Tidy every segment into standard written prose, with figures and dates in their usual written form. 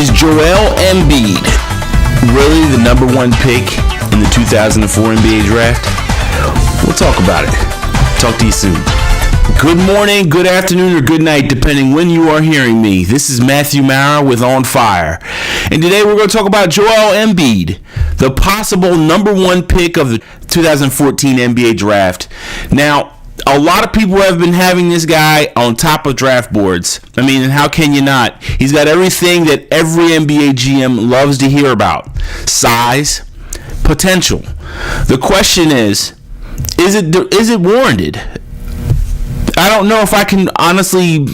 Is Joel Embiid really the number one pick in the 2004 NBA draft? We'll talk about it. Talk to you soon. Good morning, good afternoon, or good night, depending when you are hearing me. This is Matthew Maurer with On Fire. And today we're going to talk about Joel Embiid, the possible number one pick of the 2014 NBA draft. Now, a lot of people have been having this guy on top of draft boards. I mean, how can you not? He's got everything that every NBA GM loves to hear about. Size, potential. The question is it warranted? I don't know if I can honestly,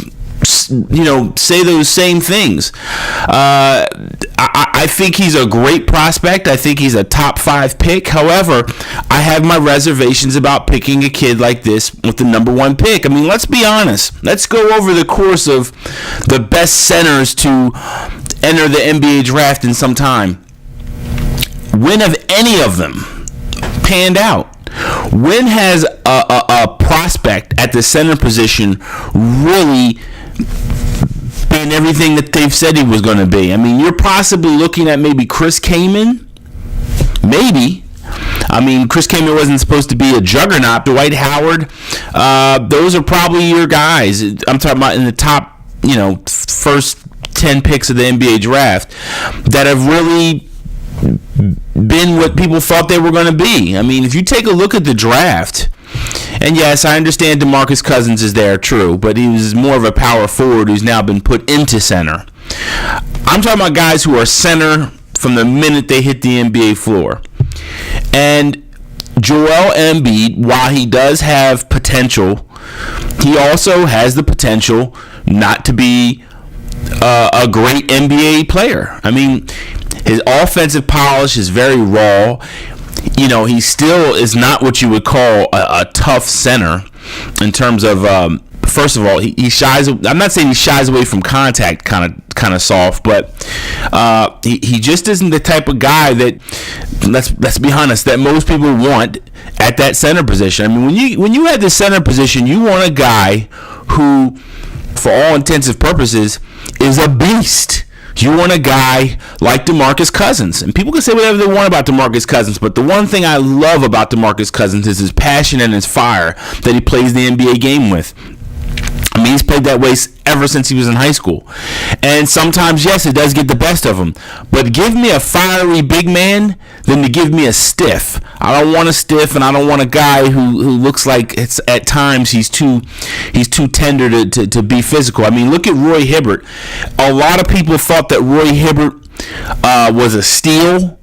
say those same things. I think he's a great prospect. I think he's a top 5 pick. However, I have my reservations about picking a kid like this with the number one pick. I mean, let's be honest. Let's go over the course of the best centers to enter the NBA draft in some time. When have any of them panned out? When has a prospect at the center position really been everything that they've said he was going to be? I mean, you're possibly looking at maybe Chris Kaman. Maybe. I mean, Chris Kaman wasn't supposed to be a juggernaut. Dwight Howard. Those are probably your guys. I'm talking about in the top, first 10 picks of the NBA draft that have really been what people thought they were going to be. I mean, if you take a look at the draft, and yes, I understand DeMarcus Cousins is there, true, but he was more of a power forward who's now been put into center. I'm talking about guys who are center from the minute they hit the NBA floor. And Joel Embiid, while he does have potential, he also has the potential not to be a great NBA player. I mean, his offensive polish is very raw. He still is not what you would call a tough center in terms of, first of all, he shies. I'm not saying he shies away from contact, kind of soft, but he just isn't the type of guy that, let's be honest, that most people want at that center position. I mean, when you have the center position, you want a guy who, for all intents and purposes, is a beast. You want a guy like DeMarcus Cousins. And people can say whatever they want about DeMarcus Cousins, but the one thing I love about DeMarcus Cousins is his passion and his fire that he plays the NBA game with. I mean, he's played that way ever since he was in high school. And sometimes, yes, it does get the best of him. But give me a fiery big man than to give me a stiff. I don't want a stiff, and I don't want a guy who looks like it's at times he's too tender to be physical. I mean, look at Roy Hibbert. A lot of people thought that Roy Hibbert was a steal.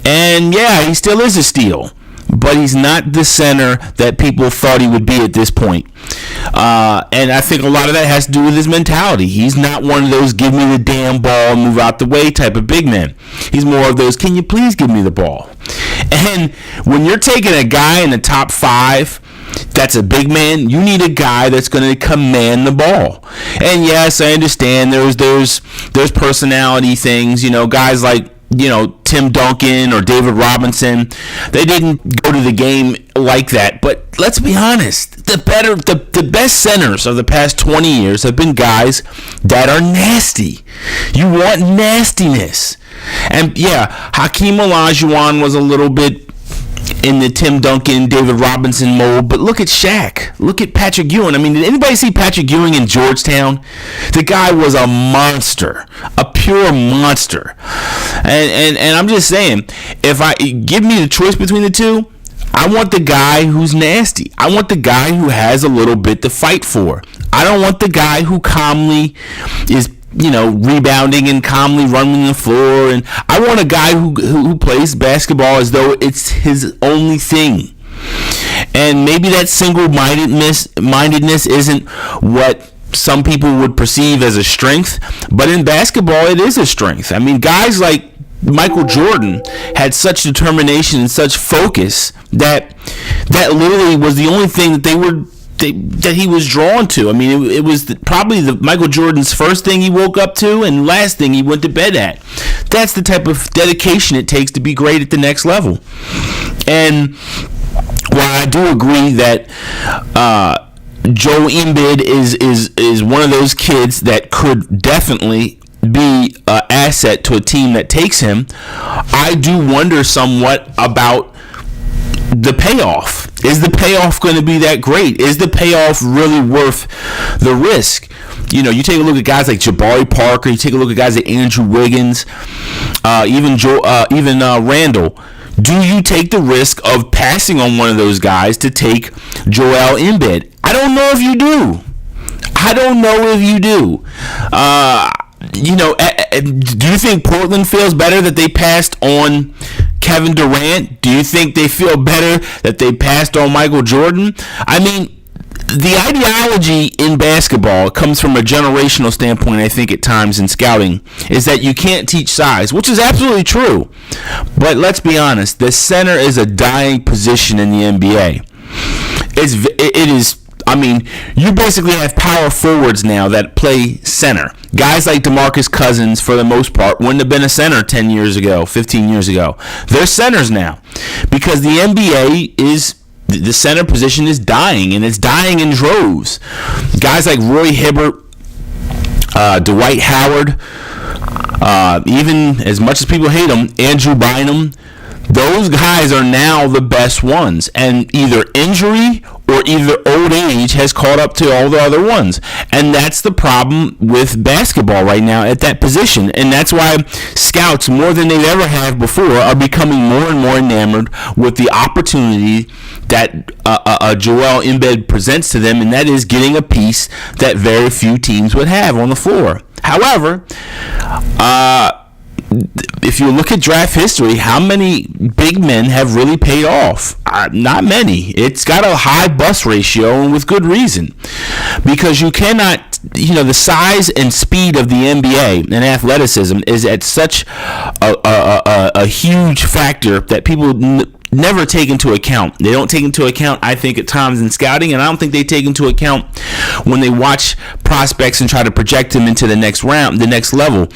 And, yeah, he still is a steal. But he's not the center that people thought he would be at this point. And I think a lot of that has to do with his mentality. He's not one of those give me the damn ball and move out the way type of big man. He's more of those, can you please give me the ball? And when you're taking a guy in the top 5 that's a big man, you need a guy that's going to command the ball. And yes, I understand there's personality things, guys like Tim Duncan or David Robinson, they didn't go to the game like that. But let's be honest, the best centers of the past 20 years have been guys that are nasty. You want nastiness. And yeah, Hakeem Olajuwon was a little bit in the Tim Duncan, David Robinson mold, but look at Shaq. Look at Patrick Ewing. I mean, did anybody see Patrick Ewing in Georgetown? The guy was a monster, a pure monster. And I'm just saying, if I give me the choice between the two, I want the guy who's nasty. I want the guy who has a little bit to fight for. I don't want the guy who calmly is rebounding and calmly running the floor. And I want a guy who plays basketball as though it's his only thing. And maybe that single-mindedness isn't what some people would perceive as a strength, but in basketball, it is a strength. I mean, guys like Michael Jordan had such determination and such focus that literally was the only thing that he was drawn to. I mean, it was probably Michael Jordan's first thing he woke up to and last thing he went to bed at. That's the type of dedication it takes to be great at the next level. And while I do agree that Joel Embiid is one of those kids that could definitely be an asset to a team that takes him, I do wonder somewhat about the payoff. Is the payoff going to be that great? Is the payoff really worth the risk? You take a look at guys like Jabari Parker. You take a look at guys like Andrew Wiggins, even Randall. Do you take the risk of passing on one of those guys to take Joel Embiid? I don't know if you do. Do you think Portland feels better that they passed on Kevin Durant? Do you think they feel better that they passed on Michael Jordan? I mean, the ideology in basketball comes from a generational standpoint, I think, at times in scouting, is that you can't teach size, which is absolutely true. But let's be honest, the center is a dying position in the NBA. It is. I mean, you basically have power forwards now that play center. Guys like DeMarcus Cousins, for the most part, wouldn't have been a center 10 years ago, 15 years ago. They're centers now because the NBA the center position is dying, and it's dying in droves. Guys like Roy Hibbert, Dwight Howard, even as much as people hate him, Andrew Bynum, those guys are now the best ones, and either injury or either old age has caught up to all the other ones, and that's the problem with basketball right now at that position. And that's why scouts, more than they've ever have before, are becoming more and more enamored with the opportunity that Joel Embiid presents to them, and that is getting a piece that very few teams would have on the floor. However, if you look at draft history, how many big men have really paid off? Not many. It's got a high bust ratio, and with good reason, because you cannot, the size and speed of the NBA and athleticism is at such a huge factor that people never take into account. They don't take into account, I think, at times in scouting, and I don't think they take into account when they watch prospects and try to project them into the next round, the next level.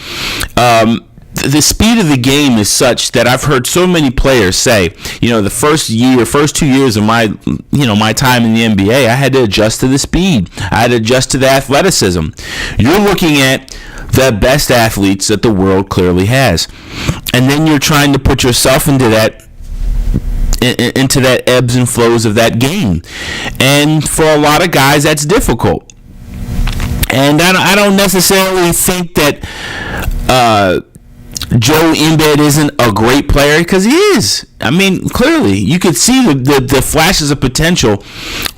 The speed of the game is such that I've heard so many players say, the first 2 years of my time in the NBA, I had to adjust to the speed. I had to adjust to the athleticism. You're looking at the best athletes that the world clearly has, and then you're trying to put yourself into that ebbs and flows of that game, and for a lot of guys, that's difficult. And I don't necessarily think that Joel Embiid isn't a great player, because he is. I mean, clearly, you could see the flashes of potential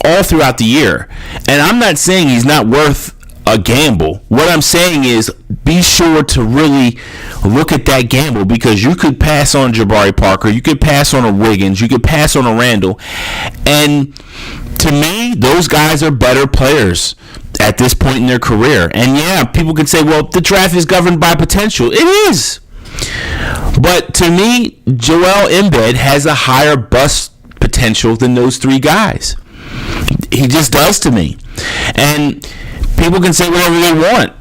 all throughout the year. And I'm not saying he's not worth a gamble. What I'm saying is be sure to really look at that gamble, because you could pass on Jabari Parker, you could pass on a Wiggins, you could pass on a Randall. And to me, those guys are better players at this point in their career. And yeah, people can say, well, the draft is governed by potential. It is. But to me, Joel Embiid has a higher bust potential than those three guys. He just does to me. And people can say whatever they want.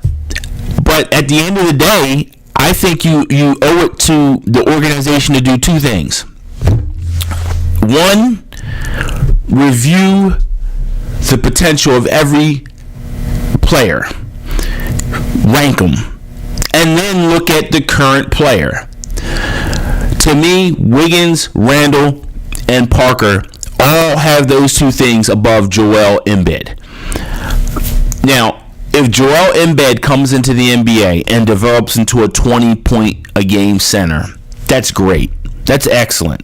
But at the end of the day, I think you owe it to the organization to do two things. One, review the potential of every player. Rank them. And then look at the current player. To me, Wiggins, Randall, and Parker all have those two things above Joel Embiid. Now, if Joel Embiid comes into the NBA and develops into a 20-point-a-game center, that's great. That's excellent.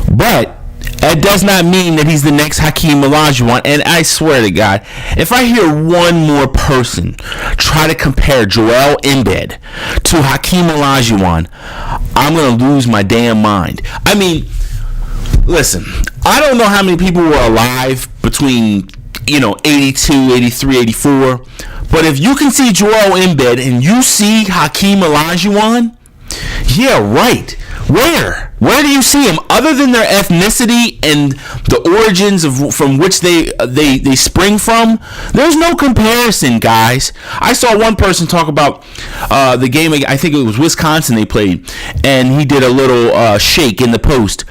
But that does not mean that he's the next Hakeem Olajuwon. And I swear to God, if I hear one more person try to compare Joel Embiid to Hakeem Olajuwon, I'm going to lose my damn mind. I mean, listen, I don't know how many people were alive between 82, 83, 84. But if you can see Joel Embiid and you see Hakeem Olajuwon, yeah, right. Where do you see him other than their ethnicity and the origins from which they spring from? There's no comparison, guys. I saw one person talk about the game. I think it was Wisconsin they played, and he did a little shake in the post.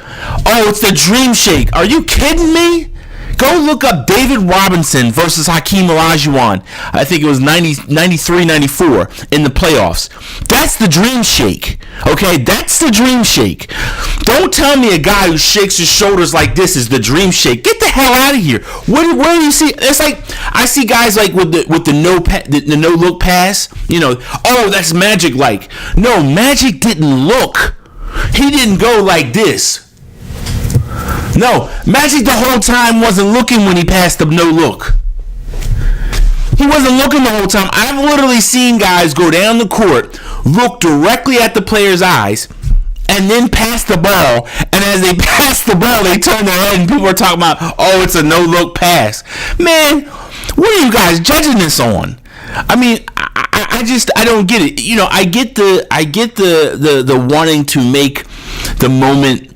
Oh, it's the dream shake. Are you kidding me? Go look up David Robinson versus Hakeem Olajuwon. I think it was 93, 94 in the playoffs. That's the dream shake. Okay, that's the dream shake. Don't tell me a guy who shakes his shoulders like this is the dream shake. Get the hell out of here. Where do you see? It's like I see guys like with the no look pass. Oh, that's Magic like. No, Magic didn't look. He didn't go like this. No, Magic the whole time wasn't looking when he passed the no look. He wasn't looking the whole time. I've literally seen guys go down the court, look directly at the player's eyes, and then pass the ball. And as they pass the ball, they turn their head and people are talking about, oh, it's a no look pass. Man, what are you guys judging this on? I mean, I don't get it. I get the wanting to make the moment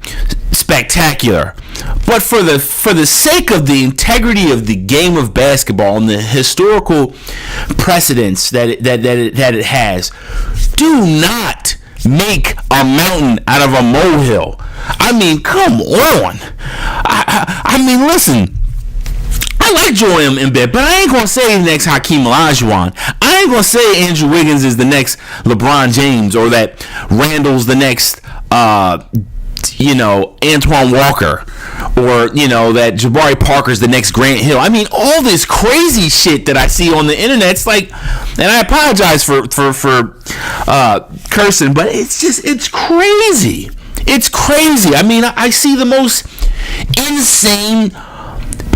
spectacular, but for the sake of the integrity of the game of basketball and the historical precedence that it has, do not make a mountain out of a molehill. I mean, come on. I mean, listen. I like Joel Embiid, but I ain't going to say the next Hakeem Olajuwon. I ain't going to say Andrew Wiggins is the next LeBron James, or that Randall's the next, Antoine Walker, or, that Jabari Parker's the next Grant Hill. I mean, all this crazy shit that I see on the internet, it's like, and I apologize for cursing, but it's crazy. It's crazy. I mean, I see the most insane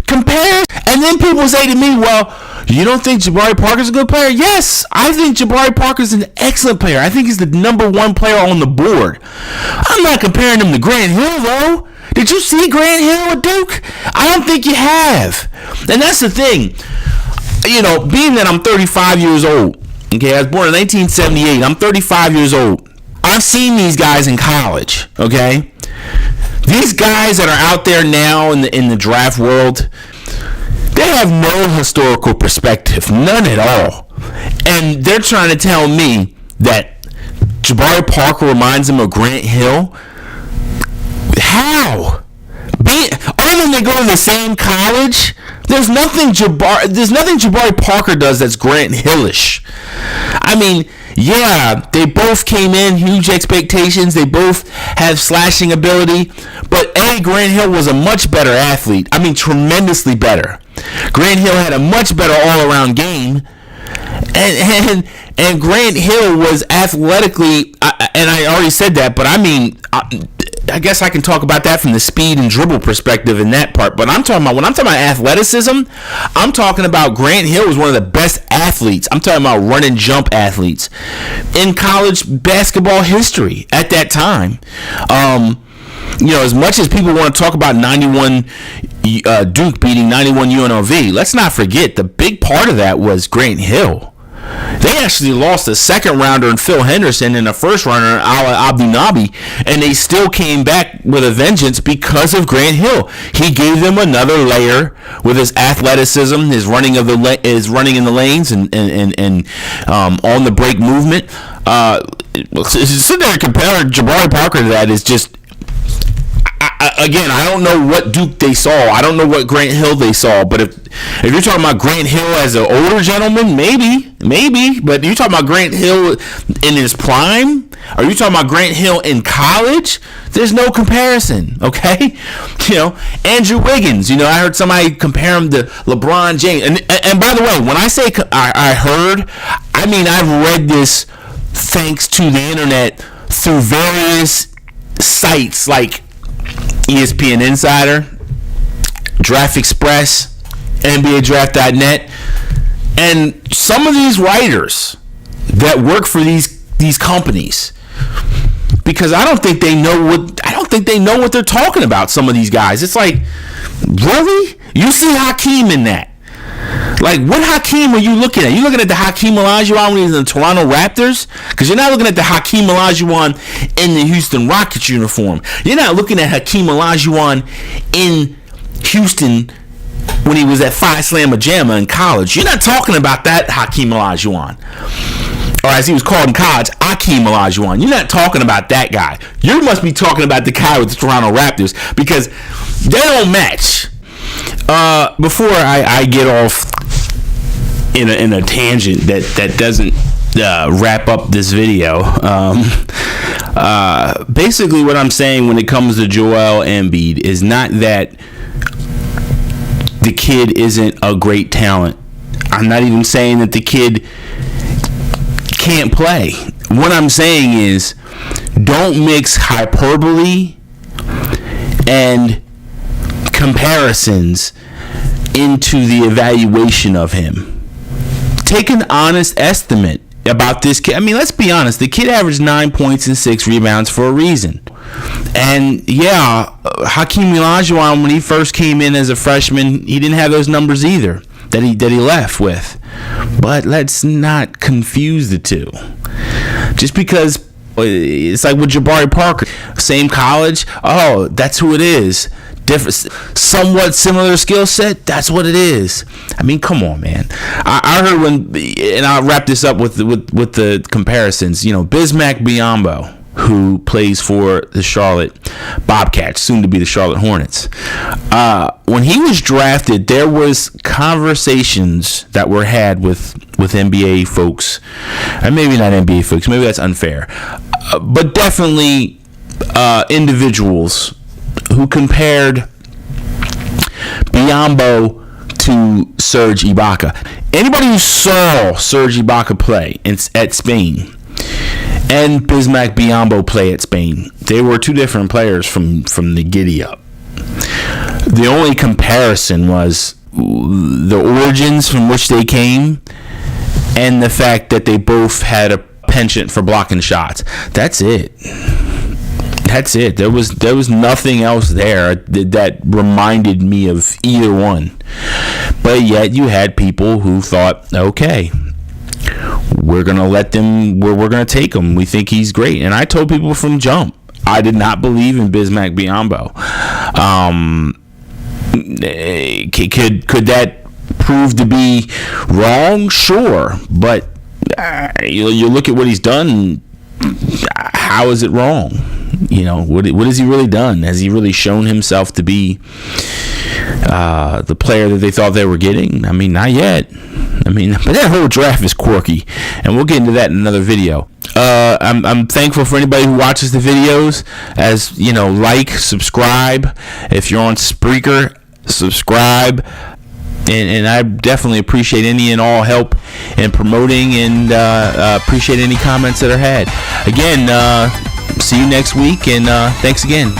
comparison. And then people say to me, well, you don't think Jabari Parker's a good player? Yes, I think Jabari Parker's an excellent player. I think he's the number one player on the board. I'm not comparing him to Grant Hill, though. Did you see Grant Hill at Duke? I don't think you have. And that's the thing. Being that I'm 35 years old, okay, I was born in 1978. I'm 35 years old. I've seen these guys in college, okay? These guys that are out there now in the draft world, they have no historical perspective, none at all. And they're trying to tell me that Jabari Parker reminds them of Grant Hill? How? Other than they go to the same college, there's nothing Jabari Parker does that's Grant Hillish. I mean, yeah, they both came in, huge expectations. They both have slashing ability. But Grant Hill was a much better athlete. I mean, tremendously better. Grant Hill had a much better all-around game. And Grant Hill was athletically, and I already said that, but I mean, I guess I can talk about that from the speed and dribble perspective in that part. But when I'm talking about athleticism, I'm talking about Grant Hill was one of the best athletes. I'm talking about run and jump athletes in college basketball history at that time. As much as people want to talk about 91 Duke beating 91 UNLV, let's not forget the big part of that was Grant Hill. They actually lost a second rounder in Phil Henderson and a first runner, Ala Abdunabi, and they still came back with a vengeance because of Grant Hill. He gave them another layer with his athleticism, his running in the lanes, and on the break movement. Sit there and compare Jabari Parker to that is just. Again, I don't know what Duke they saw. I don't know what Grant Hill they saw. But if you're talking about Grant Hill as an older gentleman, maybe. But you're talking about Grant Hill in his prime? Are you talking about Grant Hill in college? There's no comparison, okay? Andrew Wiggins. I heard somebody compare him to LeBron James. And by the way, when I say I heard, I mean I've read this thanks to the internet through various sites like ESPN Insider, Draft Express, NBADraft.net, and some of these writers that work for these companies, because I don't think they know what they're talking about. Some of these guys, it's like, really? You see Hakeem in that? Like, what Hakeem are you looking at? You looking at the Hakeem Olajuwon when he was in the Toronto Raptors? Because you're not looking at the Hakeem Olajuwon in the Houston Rockets uniform. You're not looking at Hakeem Olajuwon in Houston when he was at Phi Slamma Jamma in college. You're not talking about that Hakeem Olajuwon. Or as he was called in college, Hakeem Olajuwon. You're not talking about that guy. You must be talking about the guy with the Toronto Raptors, because they don't match. Before I get off in a tangent that doesn't wrap up this video, basically what I'm saying when it comes to Joel Embiid is not that the kid isn't a great talent. I'm not even saying that the kid can't play. What I'm saying is, don't mix hyperbole and comparisons into the evaluation of him. Take an honest estimate about this kid. I mean, let's be honest. The kid averaged 9 points and 6 rebounds for a reason. And yeah, Hakeem Olajuwon, when he first came in as a freshman, he didn't have those numbers either that he left with. But let's not confuse the two. Just because it's like with Jabari Parker, same college, oh, that's who it is. Different, somewhat similar skill set, that's what it is. I mean, come on, man. I heard when, and I'll wrap this up with the comparisons. Bismack Biyombo, who plays for the Charlotte Bobcats, soon to be the Charlotte Hornets. When he was drafted, there was conversations that were had with NBA folks, and maybe not NBA folks, maybe that's unfair, but definitely individuals who compared Biyombo to Serge Ibaka. Anybody who saw Serge Ibaka play at Spain and Bismack Biyombo play at Spain, they were two different players from the giddy up. The only comparison was the origins from which they came and the fact that they both had a penchant for blocking shots. That's it. There was nothing else there that reminded me of either one. But yet you had people who thought, okay, we're going to let them, we're going to take him. We think he's great. And I told people from jump, I did not believe in Bismack Biyombo. Could that prove to be wrong? Sure. But you look at what he's done, how is it wrong? What has he really done? Has he really shown himself to be the player that they thought they were getting? I mean, not yet. But that whole draft is quirky, and we'll get into that in another video. I'm thankful for anybody who watches the videos. As like, subscribe. If you're on Spreaker, subscribe. And I definitely appreciate any and all help in promoting, and appreciate any comments that are had. Again, see you next week, and thanks again.